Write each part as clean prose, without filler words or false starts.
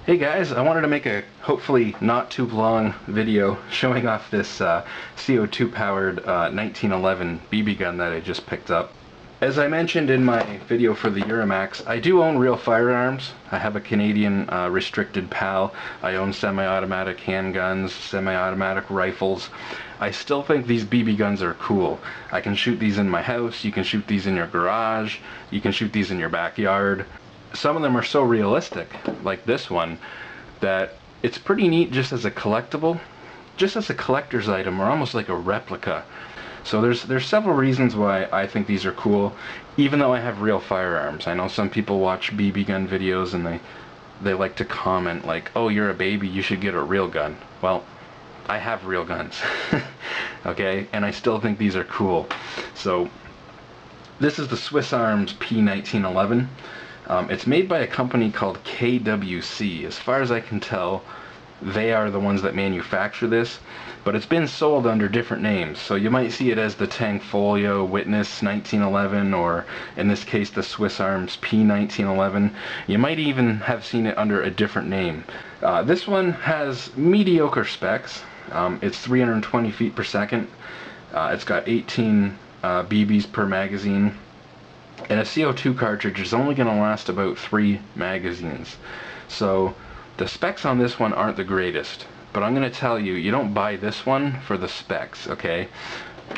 Hey guys, I wanted to make a hopefully not too long video showing off this CO2 powered 1911 BB gun that I just picked up. As I mentioned in my video for the Euramax, I do own real firearms. I have a Canadian restricted PAL. I own semi-automatic handguns, semi-automatic rifles. I still think these BB guns are cool. I can shoot these in my house, you can shoot these in your garage, you can shoot these in your backyard. Some of them are so realistic, like this one, that it's pretty neat just as a collectible, just as a collector's item, or almost like a replica. So there's several reasons why I think these are cool, even though I have real firearms. I know some people watch BB gun videos and they like to comment like, oh, you're a baby, you should get a real gun. Well, I have real guns, okay, and I still think these are cool. So this is the Swiss Arms P1911. It's made by a company called KWC. As far as I can tell, they are the ones that manufacture this, but it's been sold under different names. So you might see it as the Tanfoglio Witness 1911, or in this case the Swiss Arms P1911. You might even have seen it under a different name. This one has mediocre specs. It's 320 feet per second. It's got 18 BBs per magazine. And a CO2 cartridge is only going to last about 3 magazines. So the specs on this one aren't the greatest. But I'm going to tell you, you don't buy this one for the specs, okay?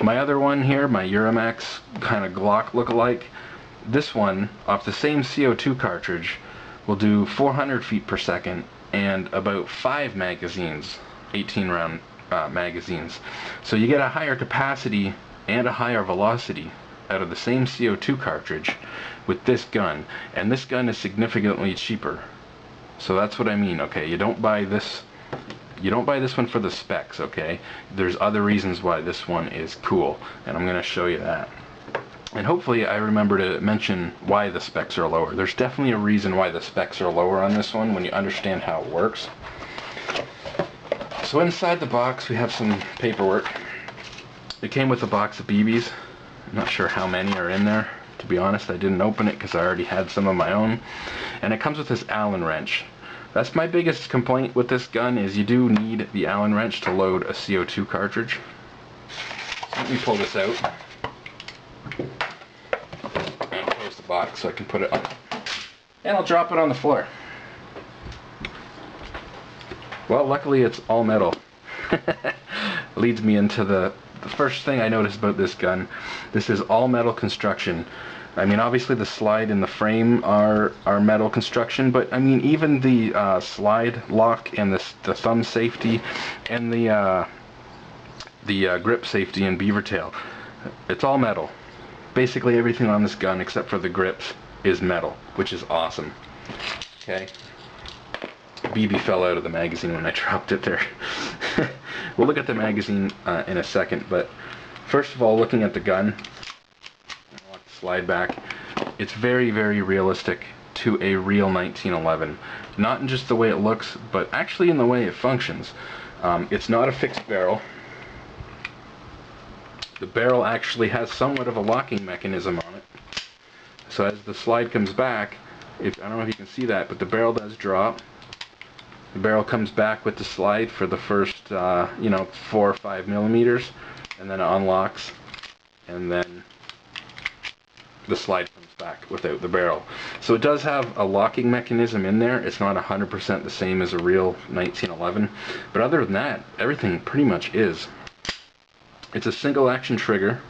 My other one here, my Euramax kind of Glock look-alike, this one, off the same CO2 cartridge, will do 400 feet per second and about 5 magazines, 18 round magazines. So you get a higher capacity and a higher velocity out of the same CO2 cartridge with this gun, and this gun is significantly cheaper. So that's what I mean, okay? You don't buy this one for the specs, okay? There's other reasons why this one is cool, and I'm going to show you that. And hopefully I remember to mention why the specs are lower. There's definitely a reason why the specs are lower on this one when you understand how it works. So inside the box we have some paperwork. It came with a box of BBs. I'm not sure how many are in there. To be honest, I didn't open it because I already had some of my own. And it comes with this Allen wrench. That's my biggest complaint with this gun, is you do need the Allen wrench to load a CO2 cartridge. So let me pull this out and close the box so I can put it on. And I'll drop it on the floor. Well, luckily it's all metal. Leads me into the first thing I noticed about this gun. This is all metal construction. I mean, obviously the slide and the frame are metal construction, but I mean even the slide lock and the thumb safety and the grip safety and beaver tail, it's all metal. Basically everything on this gun except for the grips is metal, which is awesome. Okay. BB fell out of the magazine when I dropped it there. We'll look at the magazine in a second, but first of all, looking at the gun, I'll let the slide back. It's very, very realistic to a real 1911. Not in just the way it looks, but actually in the way it functions. It's not a fixed barrel. The barrel actually has somewhat of a locking mechanism on it. So as the slide comes back, I don't know if you can see that, but the barrel does drop. The barrel comes back with the slide for the first, 4 or 5 millimeters, and then it unlocks, and then the slide comes back without the barrel. So it does have a locking mechanism in there. It's not 100% the same as a real 1911, but other than that, everything pretty much is. It's a single action trigger,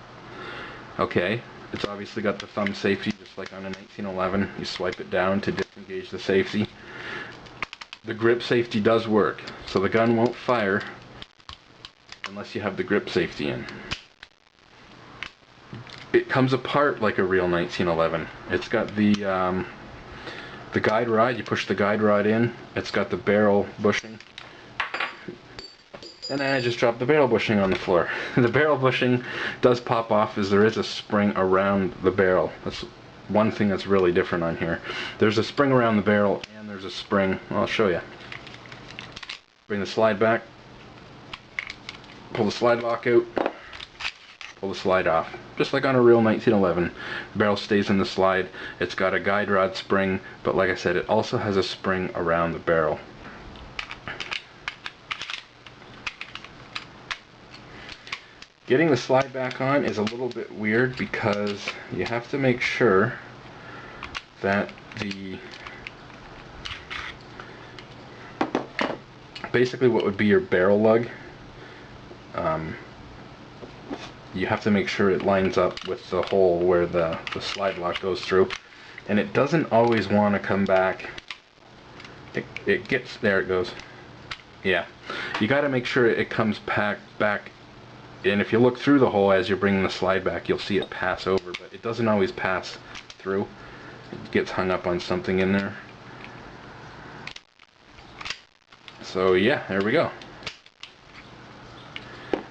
okay? It's obviously got the thumb safety just like on a 1911. You swipe it down to disengage the safety. The grip safety does work, so the gun won't fire unless you have the grip safety in. It comes apart like a real 1911. It's got the guide rod. You push the guide rod in. It's got the barrel bushing. And then I just dropped the barrel bushing on the floor. The barrel bushing does pop off as there is a spring around the barrel. That's one thing that's really different on here. There's a spring around the barrel, and there's a spring. Well, I'll show you. Bring the slide back. Pull the slide lock out. pull the slide off. Just like on a real 1911. The barrel stays in the slide. It's got a guide rod spring, but like I said, it also has a spring around the barrel. Getting the slide back on is a little bit weird because you have to make sure that basically what would be your barrel lug, you have to make sure it lines up with the hole where the slide lock goes through, and it doesn't always want to come back. It gets, there it goes. Yeah, you got to make sure it comes back, and if you look through the hole as you're bringing the slide back, you'll see it pass over, but it doesn't always pass through. It gets hung up on something in there. So yeah, there we go.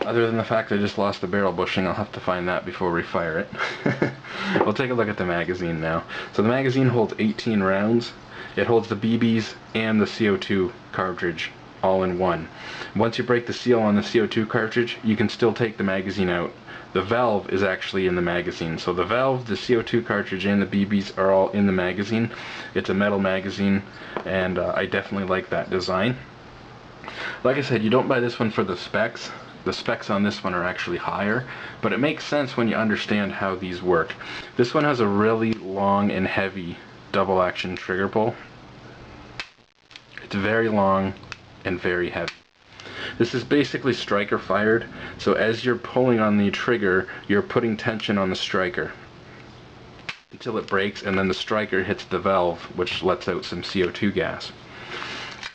Other than the fact I just lost the barrel bushing, I'll have to find that before we fire it. We'll take a look at the magazine now. So the magazine holds 18 rounds. It holds the BBs and the CO2 cartridge all in one. Once you break the seal on the CO2 cartridge, you can still take the magazine out. The valve is actually in the magazine. So the valve, the CO2 cartridge, and the BBs are all in the magazine. It's a metal magazine, and I definitely like that design. Like I said, you don't buy this one for the specs. The specs on this one are actually higher, but it makes sense when you understand how these work. This one has a really long and heavy double action trigger pull. It's very long and very heavy. This is basically striker fired, so as you're pulling on the trigger, you're putting tension on the striker until it breaks, and then the striker hits the valve, which lets out some CO2 gas.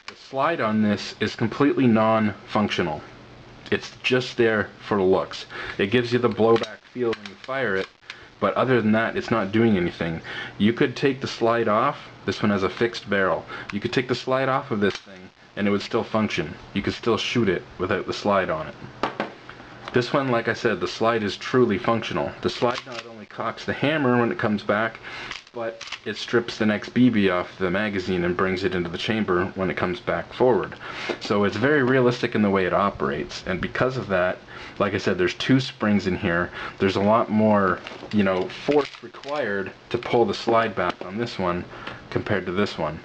The slide on this is completely non-functional. It's just there for looks. It gives you the blowback feel when you fire it, but other than that, it's not doing anything. You could take the slide off. This one has a fixed barrel. You could take the slide off of this thing and it would still function. You could still shoot it without the slide on it. This one, like I said, the slide is truly functional. The slide not only cocks the hammer when it comes back, but it strips the next BB off the magazine and brings it into the chamber when it comes back forward. So it's very realistic in the way it operates, and because of that, like I said, there's two springs in here. There's a lot more, force required to pull the slide back on this one compared to this one.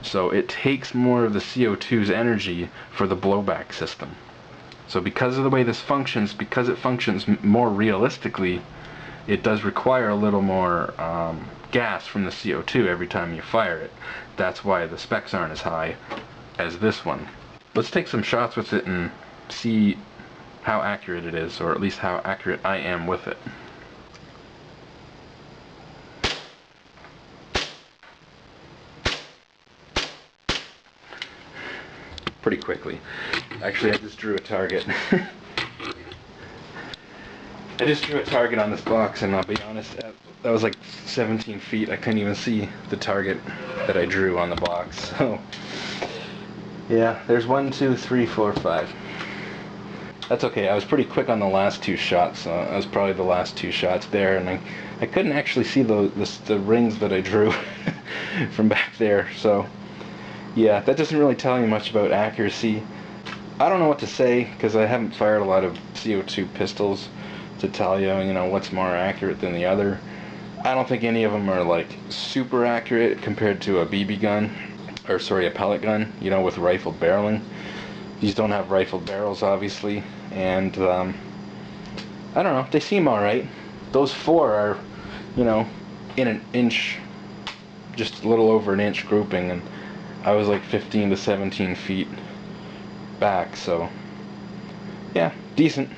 So it takes more of the CO2's energy for the blowback system. So because of the way this functions, because it functions more realistically, it does require a little more gas from the CO2 every time you fire it. That's why the specs aren't as high as this one. Let's take some shots with it and see how accurate it is, or at least how accurate I am with it. Pretty quickly. Actually, I just drew a target. I just drew a target on this box, and I'll be honest, that was like 17 feet. I couldn't even see the target that I drew on the box. So, yeah, there's 1, 2, 3, 4, 5. That's okay. I was pretty quick on the last two shots. That was probably the last two shots there, and I couldn't actually see the rings that I drew from back there. So, yeah, that doesn't really tell you much about accuracy. I don't know what to say, because I haven't fired a lot of CO2 pistols to tell you, what's more accurate than the other. I don't think any of them are like super accurate compared to a BB gun, or sorry, a pellet gun, with rifled barreling. These don't have rifled barrels, obviously, and I don't know, they seem alright. Those four are, in an inch, just a little over an inch grouping, and I was like 15 to 17 feet back, so yeah, decent.